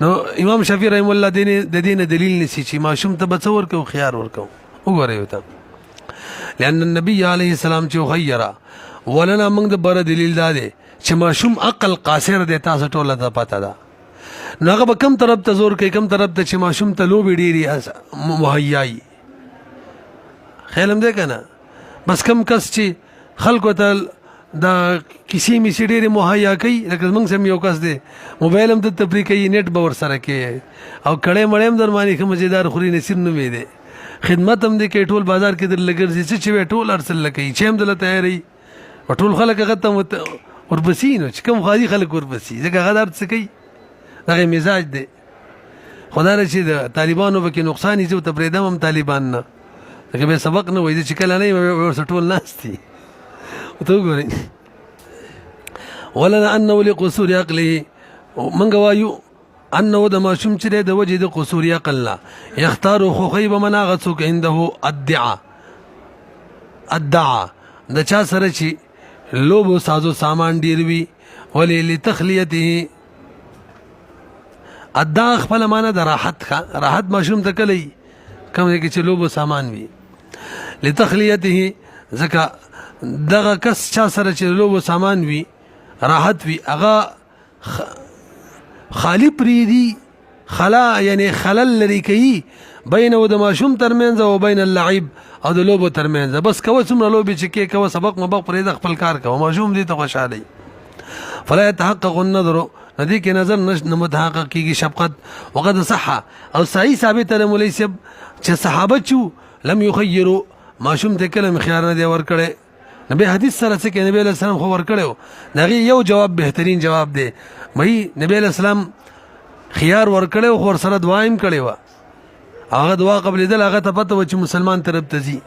نو امام شافعي رحم الله د دین دلیل نسی چې ماشوم ته بڅور کو خيار ورکو وګورئ وته لأن النبي عليه السلام چې خيرا ولنا موږ د بر دلیل داده چې ماشوم عقل قاصر دی تاسو ټول ته پته ده نو هغه کم طرف ته زور کوي کم طرف ته چې ماشوم ته لوبي ډيري مهیاي خیالم ده کنه بس کم کس چې خلکو ته دا کسی می سی ډېر مهیا کوي لکه موږ سم یو کس دی موبایل هم د تفریح کوي نیټ به ورسره کوي او کړه مړم در باندې کوم مزیدار خوري نصیب نه وي دی خدمت هم دې کې ټول بازار کې در لګرځي چې ټول ارسل کوي چې هم دل تیاری ټول خلک هغه ته ورپسې نو چې کوم غادي خلک ورپسې ځکه هغه درته کوي دغه مزاج دی خدای چې د طالبانو به کې نقصان یې ته پرېدم هم طالبان نه دغه به سبق نه وایي چې کله نه ورسټول ناشتي وتوګوري ولنا انه لقصور عقله من غوايو انه د ماشوم چې د وجه د قصور عقل لا يختار خو خيب مناغسك عنده ادعا د چا سره چې لوبو سازو سامان ډیر وی ولې لتخليته ادعا خپل معنا د راحت ماشوم ته کلی کوم کې چې لوبو سامان وی لتخليته زکه دغه کس چا سره چې لوبو سامان وي راحت وي هغه خالی پریدي خلا یعنی خلل لري کوي بینه د ماشوم ترمنځ او بین اللعب او د لوبو ترمنځ بس کوه څومره لوبې چې کې کوه سبق مبق پرې د خپل کار کوه ماشوم دې ته خوشاله فلا يتحقق النظر ندی کې نظر نه متحقق کیږي شفقت وقد صح او صحیح ثابت له مولوی صاحب چې صحابه چو لم يخيروا ماشوم ته کلم خيار نه دی ور کړي نبی حدیث سره څه کې نبی له سلام خو ور کړو دغه یو جواب بهترین جواب دی مې نبی له سلام خيار ور کړو خو سره دوایم کړي وا هغه دعا قبل دل هغه ته پته و چې مسلمان طرف ته ځي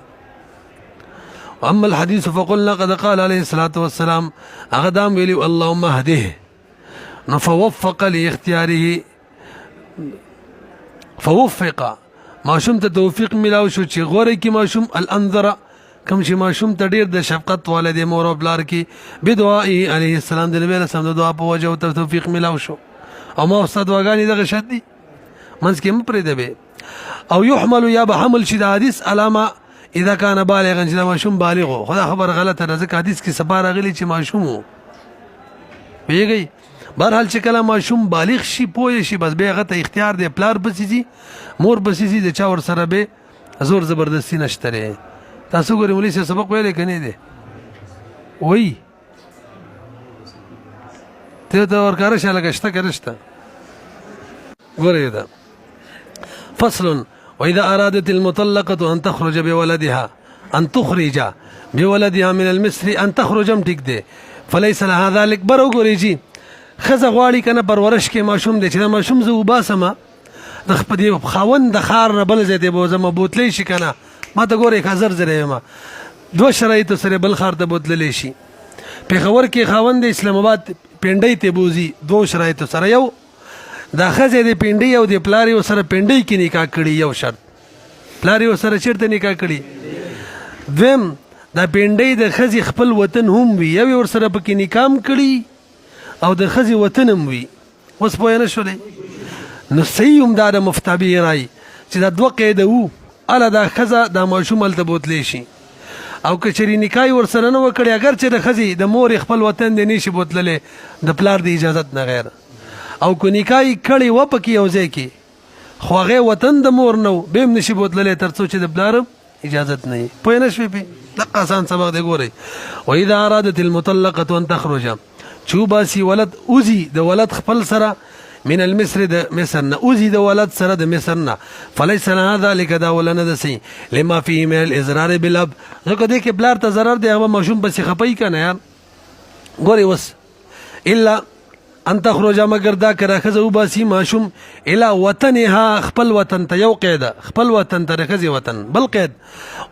اما الحديث فقلنا قد قال عليه الصلاه والسلام هغه دام ویلی اللهم اهده فوفق لاختياره فوفق ماشوم ته توفیق ملاو شو چې غوړی کې ماشوم الانذر کم چې ماشوم ته ډیر د شفقت والد مور او بلار کې بدعائي عليه السلام د نبی له سم د دعا په وجه او توفیق ملاو شو او ما استاد واغانی دغه شدي منځ کې مپرې دی او يحمل یا بحمل شي د حدیث علامه اذا كان بالغا چې ماشوم بالغ خدا خبر غلطه رزق حدیث کې سپار غلي چې ماشوم ویږي بهرحال چې کله ماشوم بالغ شي پوه شي بس به غته اختیار دی پلار بسيزي مور بسيزي د چا ور سره به زور زبردستی نشته تاسو ګورئ مولوی صاحب سبق ویل کني دي وای ته دا ورکار شاله کشته کرشته ګورئ دا فصل واذا ارادت المطلقه ان تخرج بولدها ان تخرج بولدها من المصر ان تخرج ټیک دي فليس لها ذلك برو ګورئ جی خزه غواړي کنه پرورش کې ماشوم دي چې ماشوم زو باسمه د خپل خاوند د خار نه بل زیته بو زما بوتلې شي کنه ما ته ګورې خزر زره ما دو شرایط سره بل خار ته بوتلې شي پیښور کې خاوند اسلام آباد پنډۍ ته بوزي دو شرایط سره یو دا خزه د پنډۍ او د پلاری سره پنډۍ کې نکاح کړي یو شرط پلاری سره چیرته نکاح کړي دویم دا پنډۍ د خزي خپل وطن هم وي یو ور سره پکې نکام کړي او د خزي وطن هم وي اوس پوه نه شولې نو صحیح هم دا د مفتابی راي چې دا دوه قاعده وو اله دا خزه د ماشوم ته بوتلې شي او کچري نکاح ور سره نه وکړي اگر چې د خزي د مور خپل وطن دی نشي بوتللې د پلار د اجازه نه غیر او کو نکاح کړي و پکې او ځای کې خو هغه وطن د مور نو به نشي بوتللې ترڅو چې د پلار اجازه نه پوه نه شوي په دغه آسان سبق دی ګوري واذا ارادت المطلقه ان تخرج چوباسي ولد اوزي د ولد خپل سره من المصر د مصر نه اوزي د ولد سره د مصر نه فليس هذا ذلك دا ولنه دسي لما فيه من الاضرار بالاب ځکه دې کې بلار ته ضرر دی هغه ماشوم بس خپي کنه یار ګوري وس الا ان تخرج مگر دا کرا خزه وباسي ماشوم الى وطنها خپل وطن ته یو قاعده خپل وطن ته خزي وطن بل قید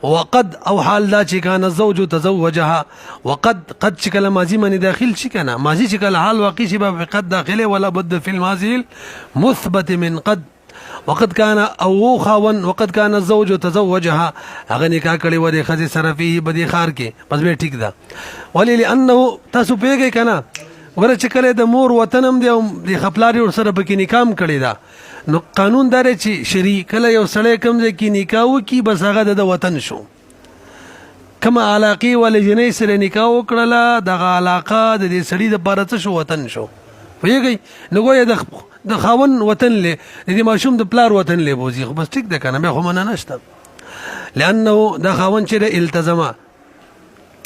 وقد او حال دا چې کان الزوج تزوجها وقد قد شکل ماضی من داخل شي کنه ماضی شکل حال واقع شي به قد داخله ولا بد في الماضي مثبت من قد وقد كان او خاون وقد كان الزوج تزوجها هغه نکاح کړي و د خزي سره فيه بدی خار کې بس به ټیک ده ولې لانه تاسو پیګی کنه ور چې کله د مور وطنم دی او د خپلاري ور سره پکې نکام کړي دا نو قانون دار چې شری کله یو سړی کم ځای کې نکاح وکي بس هغه د وطن شو کما علاقه ول جنې سره نکاح وکړه دغه علاقه د دې سړي د پاره څه شو وطن شو ویږي نو ګویا د خاون وطن له دې ماشوم د پلار وطن له بوزي خو بس ټیک ده کنه به خو منه نشته لانه د خاون چې التزامه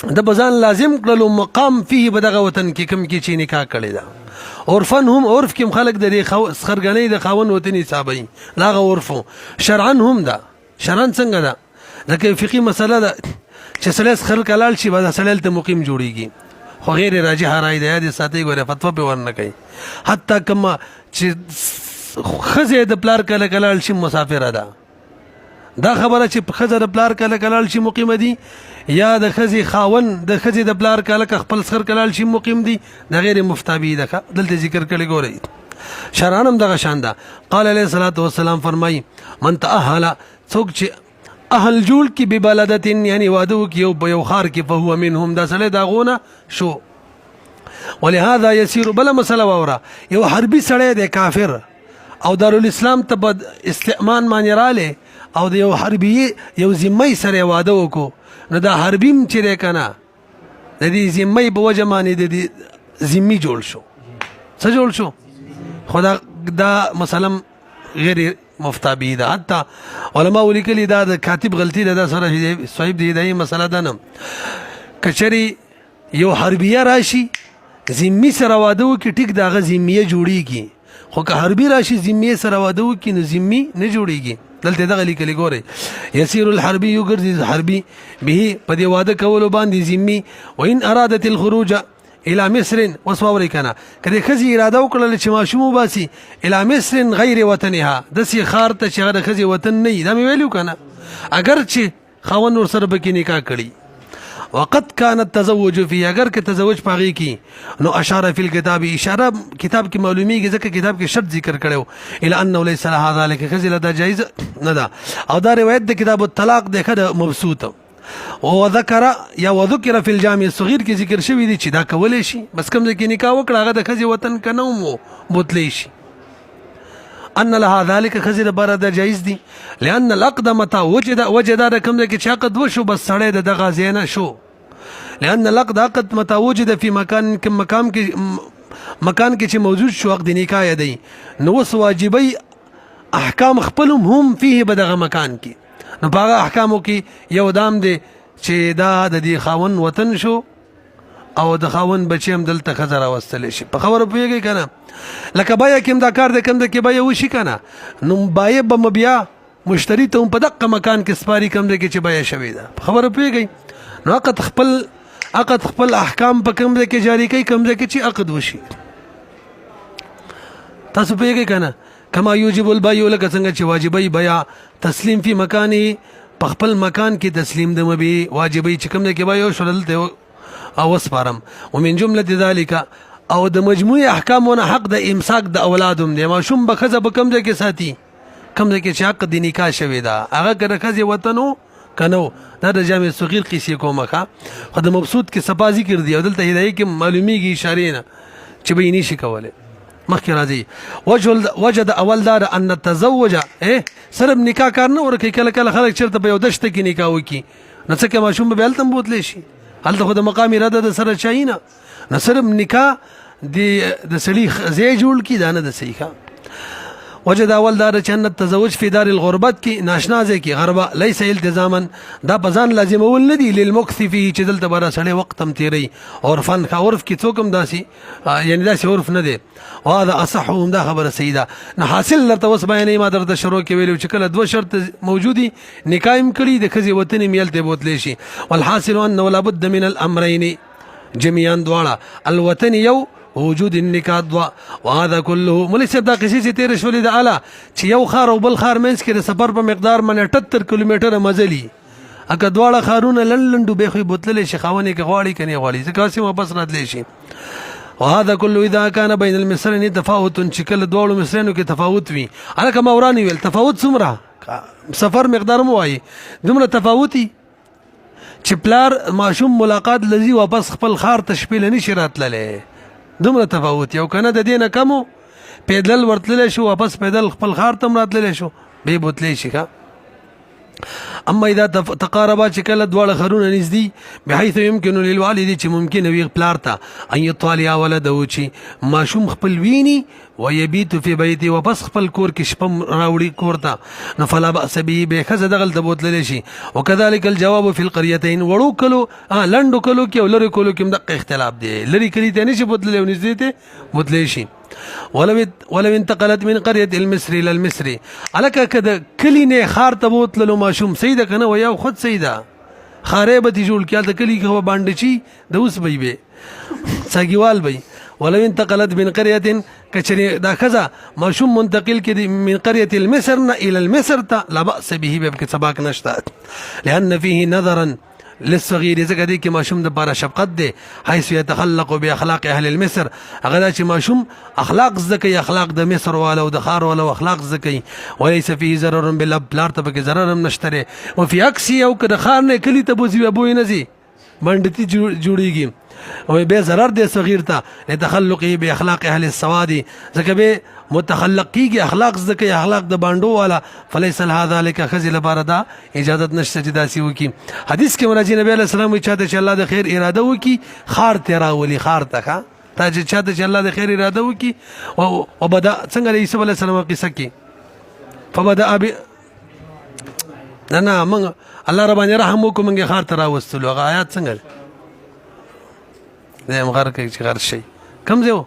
د بزان لازم کړلو مقام فيه بدغه وطن کې کم کې چې نکاح کړي دا عرفن هم عرف کې خلک د خرګنۍ د خاون وطن حسابي لاغه عرفو شرعن هم دا شرعن څنګه دا ځکه فقهي مسله ده چې سلیس خلک حلال شي بعد سلیل ته مقیم جوړيږي خو غیر راجح راي ده د ساتي ګوره فتوا په ورنه کوي حتی کما چې خزه د پلار کله کلال شي مسافر ده دا خبره چې خزه د پلار کله کلال شي مقیم دي یا د خزي خاون د خزي د پلار کله خپل سر کلال شي مقیم دي د غیر مفتابي ده دلته ذکر کړي ګورئ شرانم دغه شان ده قال عليه الصلاه والسلام فرمای من تاهل څوک چې اهل جوړ کی ببلدتين یعنی وادو کی یو خار کی فهو منهم دا سره داغونه شو ولهذا يسير بلا مسله وورا یو حربي سړی د کافر او دارالاسلام ته بد استئمان معنی رااله او د یو حربي یو ذمي سره واده وکړو نو دا حربیم چې کنه د دې ذمې په وجه باندې د دې ذمي جوړ شو. څه جوړ شو؟ خدا دا مثلا غیر مفتابی ده. حتی علماء ولیکلي دا د کاتب غلطي ده، دا سره صاحب دی دایي مسله ده نه. کچري یو حربیه راشي ذمي سره واده وکړي ټیک د هغه ذمیه جوړیږي، خو که حربي راشي ذمي سره واده وکړي نو ذمي نه جوړیږي. دلته دغه لیکلي ګورئ یسیر الحربي یګرځي حربي به په دې واده کولو باندې ذمي وان ارادت الخروج الى مصر وسواوري کنه کله خزي اراده وکړل چې ماشوم وباسي الى مصر غیر وطنها دسي خار ته چې هغه خزي وطن نه دا مې ویلو کنه اگر چې خاون ور سره بکې نکاح کړي وقد كان التزوج فيه اگر که تزوج پاغي کی نو اشاره فی الكتاب اشاره کتاب کی معلومیږي ځکه کتاب کې شرط ذکر کړو الى انه ليس لها ذلك خزل دا جایز نه ده. او دا روایت د کتاب الطلاق دغه مبسوط وذكر یا وذكر في الجامع الصغير کې ذکر شوی دی چې دا کولې شي بس کوم ځکه نکاح وکړه هغه د خزي وطن کنه مو بوتلی شي ان لها ذلك خزر برده جایز دي لان العقد متى وجد رقم کې چې عقد وشو بس سړی د دغه زینه شو. لان العقد عقد متى وجد في مكان کې چې موجود شو عقد نکاح دی نو وس واجبي احکام خپلهم هم فيه بدغه مکان کې نو باغه احکامو کې یو دام دی چې دا د دې خاون وطن شو او د خاون بچیم دلته خزر واستل شي په خبره پیږي کنه لکه بیا کوم دا کار د کوم د کې بیا وشي کنه نو بیا به بیا مشتری ته په دغه مکان کې سپاری کوم د کې چې بیا شوی دا خبره پیږي نو عقد خپل احکام په کوم د کې جاری کوي کوم د کې چې عقد وشي تاسو پیږي کنه کما یوجب البیع لکه څنګه چې واجبای بیا تسلیم فی مکانه په خپل مکان کې تسلیم د مبي واجبای چې کوم د کې بیا شړل ته او وسپارم ومن جمله ذلك او د مجموعي احکامونه حق د امساک د اولادم دی ماشوم به خزه به کم ځای کې ساتي کم ځای کې چې حق د نکاح شوی دا هغه کړه خزه وطنو کنو دا د جامع صغیر قصې کومه خو د مبسوط کې صفا ذکر دی او دلته هدايه کې معلومیږي اشاره نه چې به نشي کوله مخکې راځي وجد اول دار ان التزوج سره نکاح کار نه ورکه کله کله خلک چرته به یو دشته کې نکاح وکي نو څه کې ماشوم به هلته بوتلی شي هلته خو د مقام اراده د سره چاینا نه صرف نکاح د سړي زی جوړ کی دا نه د صحیح وجد اول دار چې ان التزوج فی دار الغربت کی ناشنا ځای کی غربه ليس التزاما دا بزان لازم ول ندی للمکث فيه چې دلته بار سړی وخت هم تیری عرفن کا عرف کی څوکم داسي یعنی داسي عرف نه دی وهذا اصحهم دا خبره سیده نه حاصل لرته وس بیانې ما درته شروع کې ویلو چې کله دوه شرط موجودي نکاح کړي د خزي وطن میلته بوتلی شي والحاصل انه لابد من الامرين جميعا دواړه الوطن یو وجود النکاح دوا وهذا كله مليس دا قصې چې تیر شولې د اعلی چې یو خار او بل خار منځ کې د سفر په مقدار باندې 78 کیلومتره مزلي اګه دواړه خارونه لندو به خو بوتلې شي خاونې کې غواړي کني غواړي ځکه چې واپس راتلې شي وهذا كله اذا كان بين المصرين تفاوت چې کله دواړو مصرینو کې تفاوت وي انا کما ورانی ویل تفاوت څومره سفر مقدار مو وایي دومره تفاوتي چې پلار ماشوم ملاقات لذي واپس خپل خار تشپیل نشي راتللې دومره تفاوت یو کنه د دینه کمو پیدل ورتللی شو واپس پیدل خپل خار تم راتللی شو به بوتلی شي کا اما اذا تقاربا چې کله دواړه خرونه نږدې بحيث يمكن للوالد چې ممکن وي پلار ته ان يطالع ولده چې ماشوم خپل ویني ويبيت في بيتي واپس خپل کور کې شپم راوړي کور ته نو فلا باس به به خزه دغل د بوتللی شي وكذلك الجواب في القريتين وړو کلو لندو کلو کې ولر کلو کې د اختلاف دی لری کلی ته نشي بوتللی او نږدې ته بوتلی شي ولو انتقلت من قريه المصري الى المصري الک کده کلی نه خار ته بوتللو ماشوم سیده کنه و یا خود سیده خاره به جوړ کړه د کلی کې باندې چی د اوس به ساګیوال به ولو انتقلت من قريه کچری دا خزه ماشوم منتقل کې من قريه المصر الى المصر لا باس به به سباق نشته لان فيه نظرا للصغير ځکه دی کې ماشوم د بارا شفقت دی حيث يتخلق باخلاق اهل المصر هغه چې ماشوم اخلاق زکه اخلاق د مصر والو د خار والو اخلاق زکه وليس فيه ضرر بالابلار ته کې ضرر هم نشته او في عكس یو کده خار نه کلی ته بوزي ابو نزي باندې جوړیږي او به ضرر دی صغیر ته لتخلقه باخلاق اهل السواد ځکه به متخلق کیږي اخلاق ځکه اخلاق د باندو والا فليس هذا لك خزل باردا اجازه نشته چې داسي وکي حدیث کې مرجی نبی علیہ السلام چاته چې الله د خیر اراده وکي خار تیرا ولي خار ته تا چې چاته چې الله د خیر اراده وکي او بدا څنګه عیسی علیہ السلام قصه کې فبدا ابي نه موږ الله ربانه رحم وکړو موږ خار ترا وستلو هغه آیات څنګه ده مغر کې چې غر شي کم ځو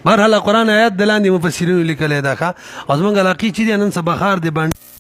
بهرحال قرآن آیات دلاندې مفسرینو لیکلی دا ښه او زموږ علاقې چې دي نن سبا خار دی باندې